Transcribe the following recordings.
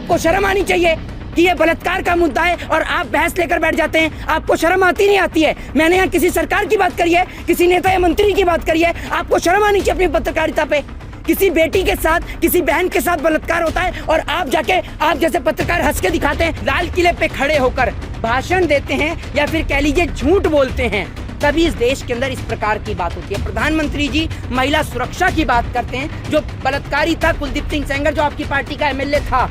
आपको शर्म आनी चाहिए कि ये बलात्कार का मुद्दा है और आप बहस लेकर बैठ जाते हैं। आपको शर्म आती नहीं आती है? मैंने यहाँ किसी सरकार की बात करी है, किसी नेता या मंत्री की बात करी है। आपको शर्म आनी चाहिए अपनी पत्रकारिता पे। किसी बेटी के साथ, किसी बहन के साथ बलात्कार होता है और आप जाके, आप जैसे पत्रकार हंस के दिखाते हैं, लाल किले पे खड़े होकर भाषण देते हैं या फिर कह लीजिए झूठ बोलते हैं, तभी इस देश के अंदर इस प्रकार की बात होती है। प्रधानमंत्री जी महिला सुरक्षा की बात करते हैं। जो बलात्कारी था कुलदीप सिंह सेंगर, जो आपकी पार्टी का एमएलए था,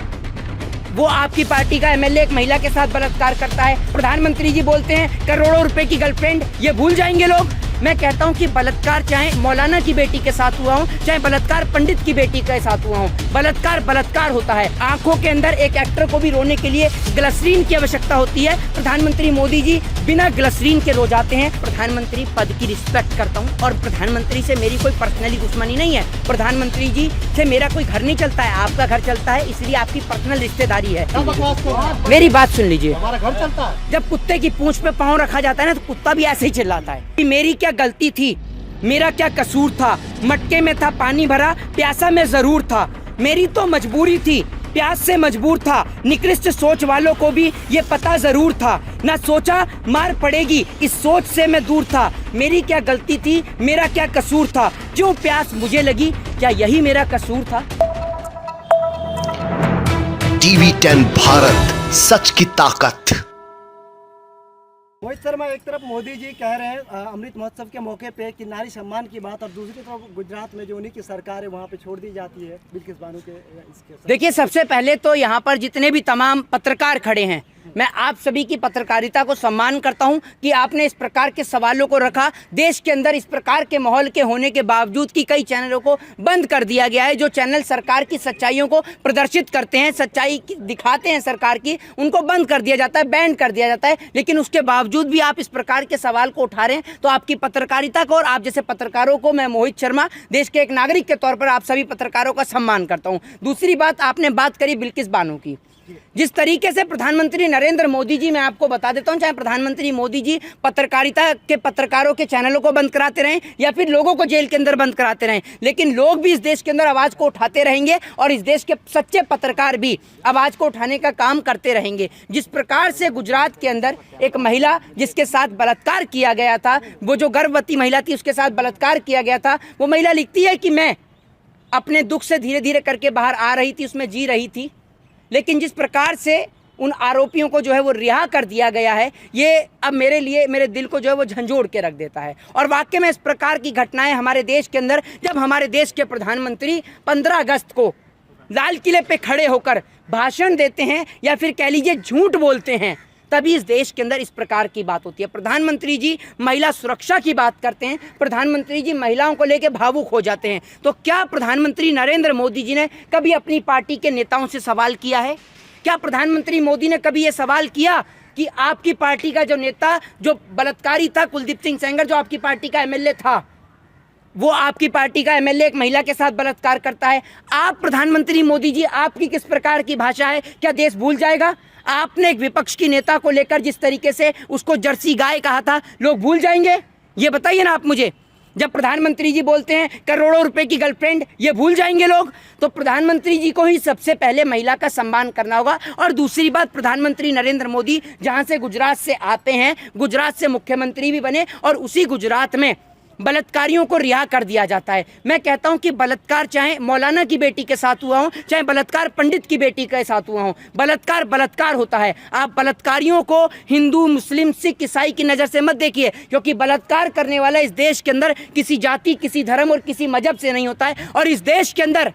वो आपकी पार्टी का एमएलए एक महिला के साथ बलात्कार करता है। प्रधानमंत्री जी बोलते हैं करोड़ों रुपए की गर्लफ्रेंड, ये भूल जाएंगे लोग। मैं कहता हूं कि बलात्कार चाहे मौलाना की बेटी के साथ हुआ हो, चाहे बलात्कार पंडित की बेटी के साथ हुआ हो, बलात्कार बलात्कार होता है। आंखों के अंदर एक एक्टर को भी रोने के लिए ग्लिसरीन की आवश्यकता होती है। प्रधानमंत्री मोदी जी बिना ग्लिसरीन के रो जाते हैं। प्रधानमंत्री पद की रिस्पेक्ट करता हूं और प्रधानमंत्री से मेरी कोई पर्सनली दुश्मनी नहीं है। प्रधानमंत्री जी से मेरा कोई घर नहीं चलता है, आपका घर चलता है, इसलिए आपकी पर्सनल रिश्तेदारी है। मेरी बात सुन लीजिए, हमारा घर चलता है। जब कुत्ते की पूंछ पे पाँव रखा जाता है ना, तो कुत्ता भी ऐसे ही चिल्लाता है। मेरी क्या गलती थी, मेरा क्या कसूर था? मटके में था पानी भरा, प्यासा मैं जरूर था। मेरी तो मजबूरी थी, प्यास से मजबूर था। निकृष्ट सोच वालों को भी ये पता जरूर था, ना सोचा मार पड़ेगी, इस सोच से मैं दूर था। मेरी क्या गलती थी, मेरा क्या कसूर था? क्यों प्यास मुझे लगी, क्या यही मेरा कसूर था? टीवी 10 भारत, सच की ताकत। मोहित शर्मा, एक तरफ मोदी जी कह रहे हैं अमृत महोत्सव के मौके पे कि नारी सम्मान की बात, और दूसरी तरफ गुजरात में जो उन्हीं की सरकार है वहाँ पे छोड़ दी जाती है बिल्किस बानो के इसके। देखिए, सबसे पहले तो यहाँ पर जितने भी तमाम पत्रकार खड़े हैं, मैं आप सभी की पत्रकारिता को सम्मान करता हूं कि आपने इस प्रकार के सवालों को रखा। देश के अंदर इस प्रकार के माहौल के होने के बावजूद कि कई चैनलों को बंद कर दिया गया है। जो चैनल सरकार की सच्चाइयों को प्रदर्शित करते हैं, सच्चाई दिखाते हैं सरकार की, उनको बंद कर दिया जाता है, बैन कर दिया जाता है। लेकिन उसके बावजूद भी आप इस प्रकार के सवाल को उठा रहे हैं, तो आपकी पत्रकारिता को और आप जैसे पत्रकारों को मैं मोहित शर्मा देश के एक नागरिक के तौर पर आप सभी पत्रकारों का सम्मान करता हूँ। दूसरी बात, आपने बात करी बिल्किस बानो की। जिस तरीके से प्रधानमंत्री नरेंद्र मोदी जी, मैं आपको बता देता हूं, चाहे प्रधानमंत्री मोदी जी पत्रकारिता के पत्रकारों के चैनलों को बंद कराते रहें या फिर लोगों को जेल के अंदर बंद कराते रहें, लेकिन लोग भी इस देश के अंदर आवाज़ को उठाते रहेंगे और इस देश के सच्चे पत्रकार भी आवाज़ को उठाने का काम करते रहेंगे। जिस प्रकार से गुजरात के अंदर एक महिला जिसके साथ बलात्कार किया गया था, वो जो गर्भवती महिला थी उसके साथ बलात्कार किया गया था, वो महिला लिखती है कि मैं अपने दुख से धीरे धीरे करके बाहर आ रही थी, उसमें जी रही थी। लेकिन जिस प्रकार से उन आरोपियों को जो है वो रिहा कर दिया गया है, ये अब मेरे लिए, मेरे दिल को जो है वो झंझोड़ के रख देता है। और वाकई में इस प्रकार की घटनाएं हमारे देश के अंदर, जब हमारे देश के प्रधानमंत्री 15 अगस्त को लाल किले पे खड़े होकर भाषण देते हैं या फिर कह लीजिए झूठ बोलते हैं, तभी इस देश के अंदर इस प्रकार की बात होती है। प्रधानमंत्री जी महिला सुरक्षा की बात करते हैं, प्रधानमंत्री जी महिलाओं को लेकर भावुक हो जाते हैं। तो क्या प्रधानमंत्री नरेंद्र मोदी जी ने कभी अपनी पार्टी के नेताओं से सवाल किया है? क्या प्रधानमंत्री मोदी ने कभी ये सवाल किया कि आपकी पार्टी का जो नेता, जो बलात्कारी था कुलदीप सिंह सेंगर, जो आपकी पार्टी का एमएलए था, वो आपकी पार्टी का एमएलए एक महिला के साथ बलात्कार करता है? आप प्रधानमंत्री मोदी जी, आपकी किस प्रकार की भाषा है? क्या देश भूल जाएगा? आपने एक विपक्ष की नेता को लेकर जिस तरीके से उसको जर्सी गाय कहा था, लोग भूल जाएंगे? ये बताइए ना आप मुझे। जब प्रधानमंत्री जी बोलते हैं करोड़ों रुपए की गर्लफ्रेंड, ये भूल जाएंगे लोग? तो प्रधानमंत्री जी को ही सबसे पहले महिला का सम्मान करना होगा। और दूसरी बात, प्रधानमंत्री नरेंद्र मोदी जहां से गुजरात से आते हैं, गुजरात से मुख्यमंत्री भी बने और उसी गुजरात में बलात्कारियों को रिहा कर दिया जाता है। मैं कहता हूं कि बलात्कार चाहे मौलाना की बेटी के साथ हुआ हो, चाहे बलात्कार पंडित की बेटी के साथ हुआ हो, बलात्कार बलात्कार होता है। आप बलात्कारियों को हिंदू, मुस्लिम, सिख, ईसाई की नज़र से मत देखिए, क्योंकि बलात्कार करने वाला इस देश के अंदर किसी जाति, किसी धर्म और किसी मजहब से नहीं होता है। और इस देश के अंदर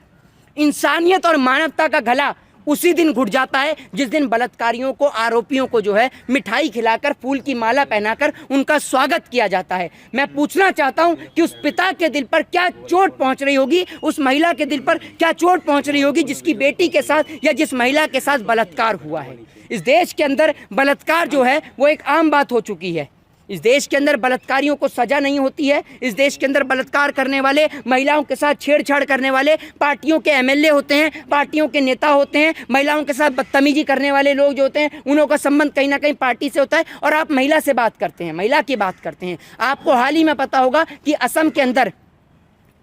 इंसानियत और मानवता का गला उसी दिन घुट जाता है जिस दिन बलात्कारियों को, आरोपियों को जो है मिठाई खिलाकर, फूल की माला पहनाकर उनका स्वागत किया जाता है। मैं पूछना चाहता हूं कि उस पिता के दिल पर क्या चोट पहुंच रही होगी, उस महिला के दिल पर क्या चोट पहुंच रही होगी जिसकी बेटी के साथ या जिस महिला के साथ बलात्कार हुआ है। इस देश के अंदर बलात्कार जो है वो एक आम बात हो चुकी है। इस देश के अंदर बलात्कारियों को सजा नहीं होती है। इस देश के अंदर बलात्कार करने वाले, महिलाओं के साथ छेड़छाड़ करने वाले पार्टियों के एमएलए होते हैं, पार्टियों के नेता होते हैं। महिलाओं के साथ बदतमीजी करने वाले लोग जो होते हैं, उन्हों का संबंध कहीं ना कहीं पार्टी से होता है। और आप महिला से बात करते हैं, महिला की बात करते हैं। आपको हाल ही में पता होगा कि असम के अंदर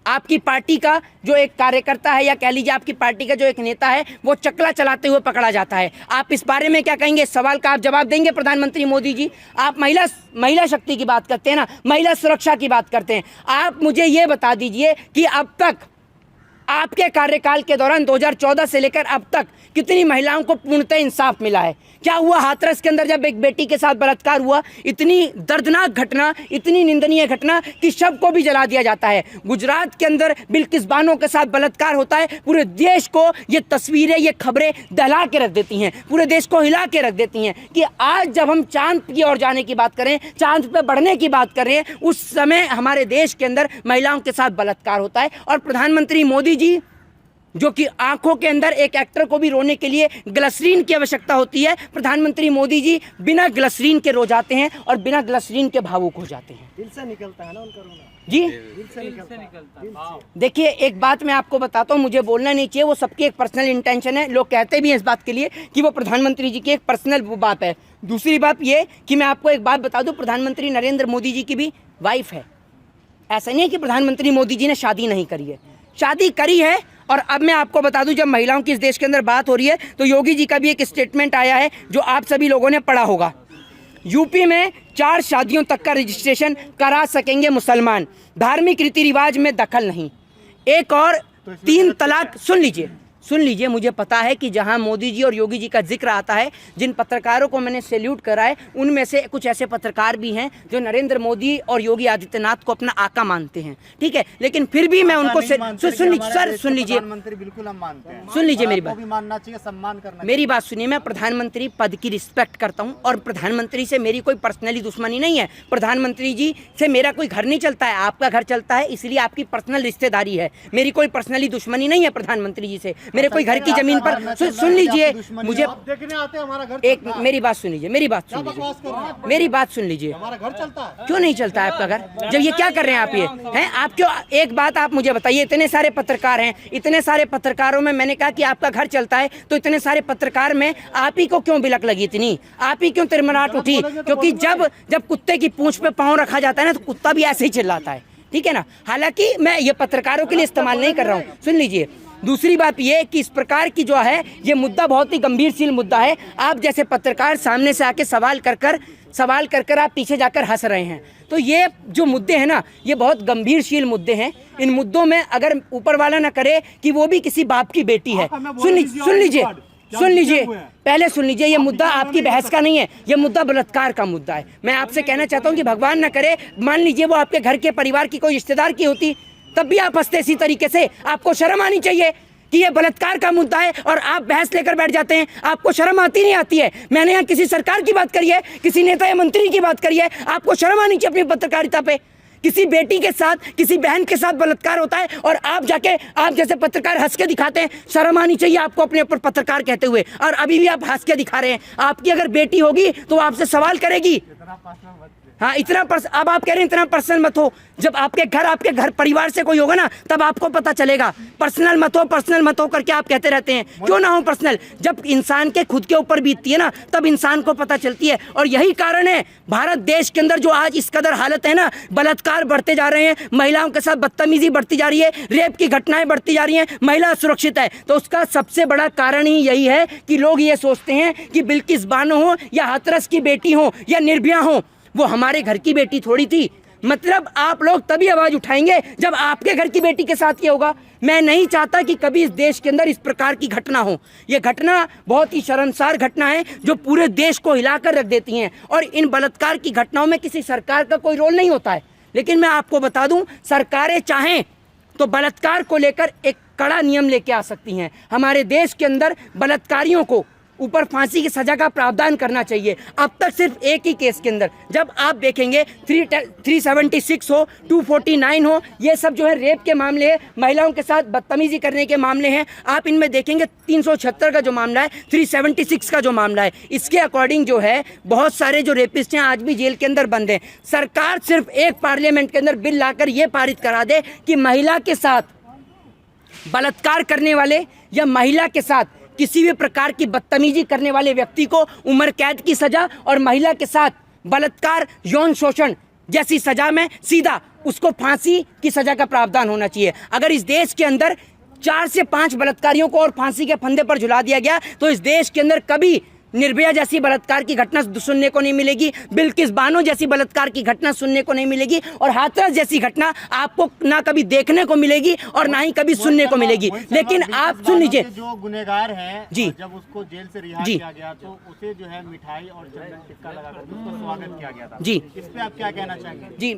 आपकी पार्टी का जो एक कार्यकर्ता है या कह लीजिए आपकी पार्टी का जो एक नेता है वो चकला चलाते हुए पकड़ा जाता है। आप इस बारे में क्या कहेंगे? इस सवाल का आप जवाब देंगे प्रधानमंत्री मोदी जी? आप महिला शक्ति की बात करते हैं ना, महिला सुरक्षा की बात करते हैं। आप मुझे ये बता दीजिए कि अब तक आपके कार्यकाल के दौरान 2014 से लेकर अब तक कितनी महिलाओं को पूर्णतः इंसाफ मिला है? क्या हुआ हाथरस के अंदर जब एक बेटी के साथ बलात्कार हुआ? इतनी दर्दनाक घटना, इतनी निंदनीय घटना कि शव को भी जला दिया जाता है। गुजरात के अंदर बिल्किस बानो के साथ बलात्कार होता है। पूरे देश को ये तस्वीरें, ये खबरें दहला के रख देती हैं, पूरे देश को हिला के रख देती हैं कि आज जब हम चांद की ओर जाने की बात करें, चांद पे बढ़ने की बात कर रहे हैं, उस समय हमारे देश के अंदर महिलाओं के साथ बलात्कार होता है। और प्रधानमंत्री मोदी जी, जो कि आंखों के अंदर एक एक्टर को भी रोने के लिए ग्लिसरीन की आवश्यकता होती है, प्रधानमंत्री मोदी जी बिना ग्लिसरीन के रो जाते हैं और बिना ग्लिसरीन के भावुक हो जाते हैं। दिल से निकलता है ना उनका रोना जी, दिल से निकलता है। देखिए एक बात मैं आपको बताता हूँ, मुझे बोलना नहीं चाहिए, वो सबकी एक पर्सनल इंटेंशन है। लोग कहते भी हैं इस बात के लिए कि वो प्रधानमंत्री जी की एक पर्सनल बात है। दूसरी बात ये कि मैं आपको एक बात बता दूँ, प्रधानमंत्री नरेंद्र मोदी जी की भी वाइफ है। ऐसा नहीं है कि प्रधानमंत्री मोदी जी ने शादी नहीं करी है, शादी करी है। और अब मैं आपको बता दूं, जब महिलाओं की इस देश के अंदर बात हो रही है तो योगी जी का भी एक स्टेटमेंट आया है जो आप सभी लोगों ने पढ़ा होगा। यूपी में 4 शादियों तक का रजिस्ट्रेशन करा सकेंगे मुसलमान, धार्मिक रीति रिवाज में दखल नहीं। एक और 3 तलाक, सुन लीजिए, मुझे पता है कि जहां मोदी जी और योगी जी का जिक्र आता है, जिन पत्रकारों को मैंने सैल्यूट करा है, उनमें से कुछ ऐसे पत्रकार भी हैं जो नरेंद्र मोदी और योगी आदित्यनाथ को अपना आका मानते हैं, ठीक है। लेकिन फिर भी मैं उनको सुन लीजिए, बिल्कुल हम मानते हैं। सुन लीजिए मेरी बात, भी मानना चाहिए, सम्मान करना चाहिए। मेरी बात सुनिए। मैं प्रधानमंत्री पद की रिस्पेक्ट करता हूं और प्रधानमंत्री से मेरी कोई पर्सनली दुश्मनी नहीं है। प्रधानमंत्री जी से मेरा कोई घर नहीं चलता है, आपका घर चलता है, इसलिए आपकी पर्सनल रिश्तेदारी है। मेरी कोई पर्सनली दुश्मनी नहीं है प्रधानमंत्री जी से। मेरे कोई घर की जमीन पर सुन लीजिए, मुझे देखने आते हैं, हमारा घर एक मेरी बात सुन लीजिए, मेरी बात सुन लीजिए। हमारा घर चलता है, क्यों नहीं चलता है आपका घर? जब ये क्या कर रहे हैं आप, ये हैं आप क्यों? एक बात आप मुझे बताइए, इतने सारे पत्रकार हैं, इतने सारे पत्रकारों में मैंने कहा कि आपका घर चलता है, तो इतने सारे पत्रकार में आप ही को क्यों बिलक लगी इतनी? आप ही क्यों तिरमराट उठी? क्योंकि जब कुत्ते की पूंछ पे पाँव रखा जाता है ना, तो कुत्ता भी ऐसे ही चिल्लाता है, ठीक है ना। हालांकि मैं ये पत्रकारों के लिए इस्तेमाल नहीं कर रहा हूँ, सुन लीजिए। दूसरी बात ये कि इस प्रकार की जो है ये मुद्दा बहुत ही गंभीरशील मुद्दा है। आप जैसे पत्रकार सामने से आके सवाल कर आप पीछे जाकर हंस रहे हैं, तो ये जो मुद्दे हैं ना, ये बहुत गंभीरशील मुद्दे हैं। इन मुद्दों में अगर ऊपर वाला ना करे कि वो भी किसी बाप की बेटी है, सुन लीजिए, पहले सुन लीजिए, ये मुद्दा आपकी बहस का नहीं है, ये मुद्दा बलात्कार का मुद्दा है। मैं आपसे कहना चाहता हूँ कि भगवान ना करे, मान लीजिए वो आपके घर के परिवार की कोई रिश्तेदार की होती, तब भी आप हंसते इसी तरीके से। आपको शर्म आनी चाहिए कि ये बलात्कार का मुद्दा है और आप बहस लेकर बैठ जाते हैं। आपको शर्म आती नहीं आती है? मैंने यहाँ किसी सरकार की बात करी है, किसी नेता या मंत्री की बात करी है। आपको शर्म आनी चाहिए अपनी पत्रकारिता पे। किसी बेटी के साथ, किसी बहन के साथ बलात्कार होता है और आप जाके, आप जैसे पत्रकार हंस के दिखाते हैं। शर्म आनी चाहिए आपको अपने ऊपर पत्रकार कहते हुए, और अभी भी आप हंस के दिखा रहे हैं। आपकी अगर बेटी होगी तो आपसे सवाल करेगी। हाँ, अब आप कह रहे हैं इतना पर्सनल मत हो। जब आपके घर परिवार से कोई होगा ना, तब आपको पता चलेगा। पर्सनल मत हो करके आप कहते रहते हैं। क्यों ना हो पर्सनल? जब इंसान के खुद के ऊपर बीतती है ना, तब इंसान को पता चलती है। और यही कारण है भारत देश के अंदर जो आज इस कदर हालत है ना, बलात्कार बढ़ते जा रहे हैं, महिलाओं के साथ बदतमीजी बढ़ती जा रही है, रेप की घटनाएं बढ़ती जा रही हैं, महिला असुरक्षित है। तो उसका सबसे बड़ा कारण ही यही है कि लोग ये सोचते हैं कि बिल्किस बानो हो या हाथरस की बेटी हो या निर्भया हो, वो हमारे घर की बेटी थोड़ी थी। मतलब आप लोग तभी आवाज उठाएंगे जब आपके घर की बेटी के साथ ये होगा। मैं नहीं चाहता कि कभी इस देश के अंदर इस प्रकार की घटना हो। ये घटना बहुत ही शर्मसार घटना है जो पूरे देश को हिलाकर रख देती हैं। और इन बलात्कार की घटनाओं में किसी सरकार का कोई रोल नहीं होता है। लेकिन मैं आपको बता दूं, सरकारें चाहें तो बलात्कार को लेकर एक कड़ा नियम लेके आ सकती हैं। हमारे देश के अंदर बलात्कारियों को ऊपर फांसी की सजा का प्रावधान करना चाहिए। अब तक सिर्फ एक ही केस के अंदर, जब आप देखेंगे 376 हो, 249 हो, ये सब जो है रेप के मामले हैं, महिलाओं के साथ बदतमीजी करने के मामले हैं। आप इनमें देखेंगे 376 का जो मामला है, 376 का जो मामला है, इसके अकॉर्डिंग जो है बहुत सारे जो रेपिस्ट हैं आज भी जेल के अंदर बंद हैं। सरकार सिर्फ एक पार्लियामेंट के अंदर बिल लाकर ये पारित करा दे कि महिला के साथ बलात्कार करने वाले या महिला के साथ किसी भी प्रकार की बदतमीजी करने वाले व्यक्ति को उम्र कैद की सजा और महिला के साथ बलात्कार, यौन शोषण जैसी सजा में सीधा उसको फांसी की सजा का प्रावधान होना चाहिए। अगर इस देश के अंदर 4 से 5 बलात्कारियों को और फांसी के फंदे पर झुला दिया गया तो इस देश के अंदर कभी निर्भया जैसी बलात्कार की घटना सुनने को नहीं मिलेगी, बिल्किस बानो जैसी बलात्कार की घटना सुनने को नहीं मिलेगी, और हाथरस जैसी घटना आपको ना कभी देखने को मिलेगी और ना ही कभी सुनने को मिलेगी। लेकिन आप सुन लीजिए, जो गुनहगार हैं जी, जब उसको जेल से रिहा जी किया गया तो उसे जो है मिठाई और चंदन टिक्का लगाकर उसका स्वागत किया गया था। जी, इस पे आप क्या कहना चाहेंगे? जी,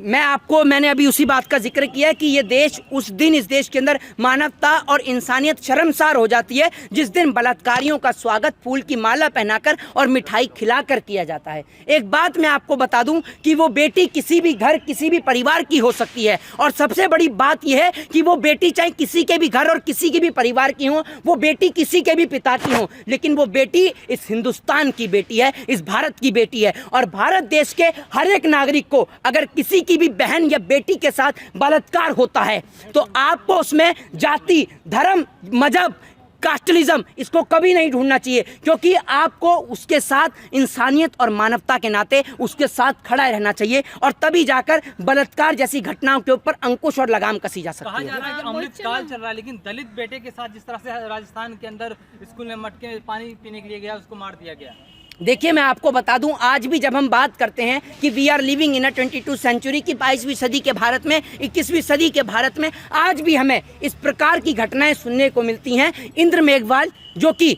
मैंने अभी उसी बात का जिक्र किया कि ये देश उस दिन इस देश के अंदर मानवता और इंसानियत शर्मसार हो जाती है जिस दिन बलात्कारियों का स्वागत फूल की माला पहनाकर और मिठाई खिलाकर किया जाता है। एक बात मैं आपको बता दूं कि वो बेटी किसी भी घर किसी भी परिवार की हो सकती है, और सबसे बड़ी बात यह है कि वो बेटी चाहे किसी के भी घर और किसी के भी परिवार की हो, वो बेटी किसी के भी पिता की हो, लेकिन वो बेटी इस हिंदुस्तान की बेटी है, इस भारत की बेटी है। और भारत देश के हर एक नागरिक को अगर किसी की भी बहन या बेटी के साथ बलात्कार होता है तो आपको उसमें जाति, धर्म, मजहब, कास्टलिज्म इसको कभी नहीं ढूंढना चाहिए, क्योंकि आपको उसके साथ इंसानियत और मानवता के नाते उसके साथ खड़ा रहना चाहिए, और तभी जाकर बलात्कार जैसी घटनाओं के ऊपर अंकुश और लगाम कसी जा सकती कहा है। जा रहा है कि अमृतकाल चल रहा है, लेकिन दलित बेटे के साथ जिस तरह से राजस्थान के अंदर स्कूल में मटके में पानी पीने के लिए गया उसको मार दिया गया। देखिए, मैं आपको बता दूं, आज भी जब हम बात करते हैं कि we are living in a 22 century की 22वीं सदी के भारत में, 21वीं सदी के भारत में आज भी हमें इस प्रकार की घटनाएं सुनने को मिलती हैं। इंद्र मेघवाल जो कि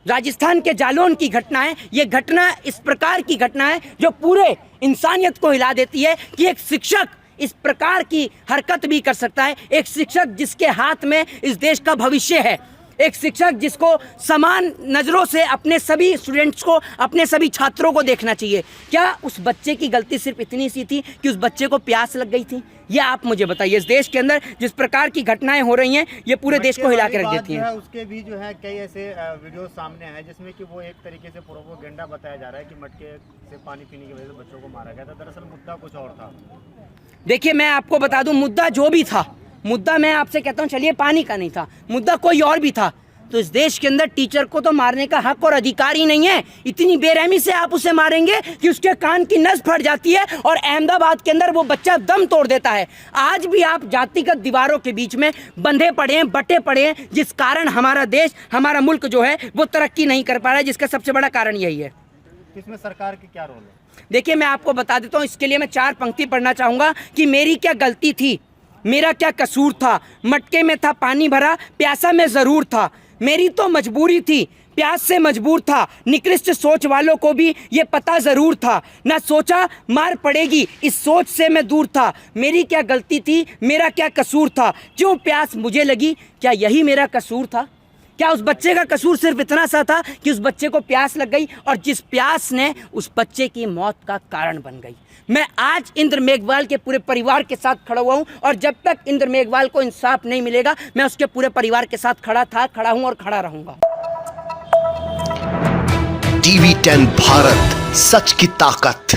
राजस्थान के जालौन की घटना है, ये घटना इस प्रकार की घटना है जो पूरे इंसानियत को हिला देती है कि एक शिक्षक इस प्रकार की हरकत भी कर सकता है। एक शिक्षक जिसके हाथ में इस देश का भविष्य है, एक शिक्षक जिसको समान नज़रों से अपने सभी स्टूडेंट्स को, अपने सभी छात्रों को देखना चाहिए। क्या उस बच्चे की गलती सिर्फ इतनी सी थी कि उस बच्चे को प्यास लग गई थी? ये आप मुझे बताइए। इस देश के अंदर जिस प्रकार की घटनाएं हो रही हैं ये पूरे देश को हिला के रख देती हैं। उसके भी जो है कई ऐसे वीडियो सामने हैं जिसमें कि वो एक तरीके से प्रोपेगेंडा बताया जा रहा है कि मटके से पानी पीने की वजह से बच्चों को मारा गया था। दरअसल मुद्दा कुछ और था। देखिए, मैं आपको बता दूं, मुद्दा जो भी था, मुद्दा मैं आपसे कहता हूं चलिए पानी का नहीं था, मुद्दा कोई और भी था, तो इस देश के अंदर टीचर को तो मारने का हक और अधिकार ही नहीं है। इतनी बेरहमी से आप उसे मारेंगे कि उसके कान की नस फट जाती है और अहमदाबाद के अंदर वो बच्चा दम तोड़ देता है। आज भी आप जातिगत दीवारों के बीच में बंधे पड़े हैं, बटे पड़े हैं, जिस कारण हमारा देश, हमारा मुल्क जो है वो तरक्की नहीं कर पा रहा है, जिसका सबसे बड़ा कारण यही है। इसमें सरकार की क्या रोल है? देखिए, मैं आपको बता देता हूँ, इसके लिए मैं 4 पंक्ति पढ़ना चाहूँगा कि मेरी क्या गलती थी, मेरा क्या कसूर था, मटके में था पानी भरा, प्यासा मैं ज़रूर था, मेरी तो मजबूरी थी, प्यास से मजबूर था, निकृष्ट सोच वालों को भी ये पता ज़रूर था, ना सोचा मार पड़ेगी इस सोच से मैं दूर था, मेरी क्या गलती थी, मेरा क्या कसूर था, क्यों प्यास मुझे लगी, क्या यही मेरा कसूर था? क्या उस बच्चे का कसूर सिर्फ इतना सा था कि उस बच्चे को प्यास लग गई और जिस प्यास ने उस बच्चे की मौत का कारण बन गई? मैं आज इंद्र मेघवाल के पूरे परिवार के साथ खड़ा हुआ हूं, और जब तक इंद्र मेघवाल को इंसाफ नहीं मिलेगा मैं उसके पूरे परिवार के साथ खड़ा हूं और खड़ा रहूंगा। TV10 भारत, सच की ताकत।